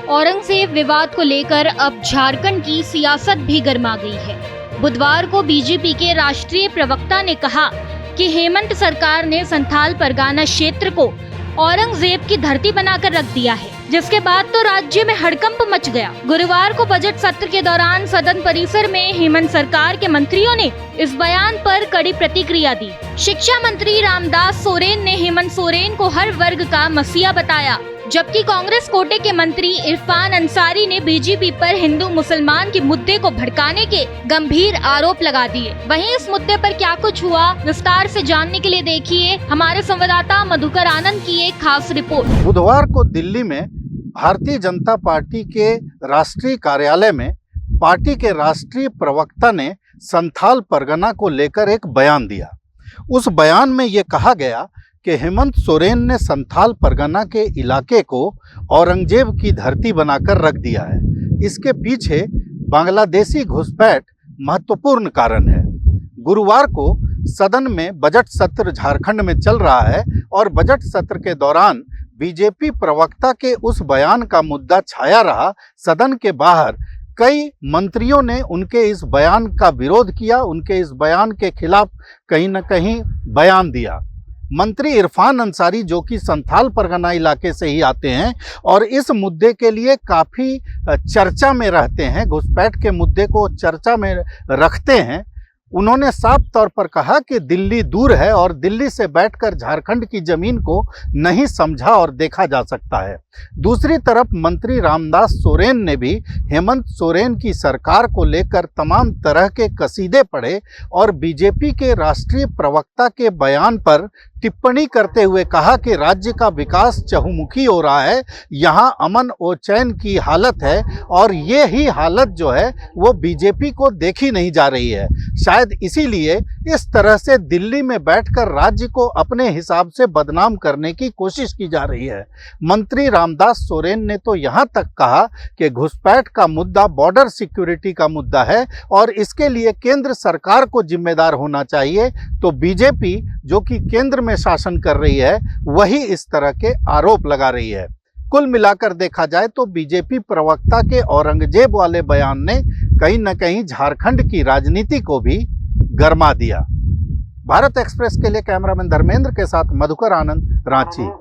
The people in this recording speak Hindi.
औरंगजेब विवाद को लेकर अब झारखंड की सियासत भी गर्मा गई है। बुधवार को बीजेपी के राष्ट्रीय प्रवक्ता ने कहा कि हेमंत सरकार ने संथाल परगना क्षेत्र को औरंगजेब की धरती बनाकर रख दिया है, जिसके बाद तो राज्य में हड़कंप मच गया। गुरुवार को बजट सत्र के दौरान सदन परिसर में हेमंत सरकार के मंत्रियों ने इस बयान पर कड़ी प्रतिक्रिया दी। शिक्षा मंत्री रामदास सोरेन ने हेमंत सोरेन को हर वर्ग का मसीहा बताया, जबकि कांग्रेस कोटे के मंत्री इरफान अंसारी ने बीजेपी पर हिंदू मुसलमान के मुद्दे को भड़काने के गंभीर आरोप लगा दिए। वहीं इस मुद्दे पर क्या कुछ हुआ, विस्तार से जानने के लिए देखिए हमारे संवाददाता मधुकर आनंद की एक खास रिपोर्ट। बुधवार को दिल्ली में भारतीय जनता पार्टी के राष्ट्रीय कार्यालय में पार्टी के राष्ट्रीय प्रवक्ता ने संथाल परगना को लेकर एक बयान दिया। उस बयान में ये कहा गया कि हेमंत सोरेन ने संथाल परगना के इलाके को औरंगजेब की धरती बनाकर रख दिया है। इसके पीछे बांग्लादेशी घुसपैठ महत्वपूर्ण कारण है। गुरुवार को सदन में बजट सत्र झारखंड में चल रहा है और बजट सत्र के दौरान बीजेपी प्रवक्ता के उस बयान का मुद्दा छाया रहा। सदन के बाहर कई मंत्रियों ने उनके इस बयान का विरोध किया, उनके इस बयान के खिलाफ कहीं न कहीं बयान दिया। मंत्री इरफान अंसारी, जो कि संथाल परगना इलाके से ही आते हैं और इस मुद्दे के लिए काफ़ी चर्चा में रहते हैं, घुसपैठ के मुद्दे को चर्चा में रखते हैं, उन्होंने साफ तौर पर कहा कि दिल्ली दूर है और दिल्ली से बैठकर झारखंड की जमीन को नहीं समझा और देखा जा सकता है। दूसरी तरफ मंत्री रामदास सोरेन ने भी हेमंत सोरेन की सरकार को लेकर तमाम तरह के कसीदे पढ़े और बीजेपी के राष्ट्रीय प्रवक्ता के बयान पर टिप्पणी करते हुए कहा कि राज्य का विकास चहुमुखी हो रहा है, यहाँ अमन और चैन की हालत है और ये ही हालत जो है वो बीजेपी को देखी नहीं जा रही है। शायद इसीलिए इस तरह से दिल्ली में बैठकर राज्य को अपने हिसाब से बदनाम करने की कोशिश की जा रही है। मंत्री रामदास सोरेन ने तो यहाँ तक कहा कि घुसपैठ का मुद्दा बॉर्डर सिक्योरिटी का मुद्दा है और इसके लिए केंद्र सरकार को जिम्मेदार होना चाहिए। तो बीजेपी जो कि केंद्र में शासन कर रही है वही इस तरह के आरोप लगा रही है। कुल मिलाकर देखा जाए तो बीजेपी प्रवक्ता के औरंगजेब वाले बयान ने कहीं न कहीं झारखंड की राजनीति को भी गरमा दिया। भारत एक्सप्रेस के लिए कैमरामैन धर्मेंद्र के साथ मधुकर आनंद, रांची।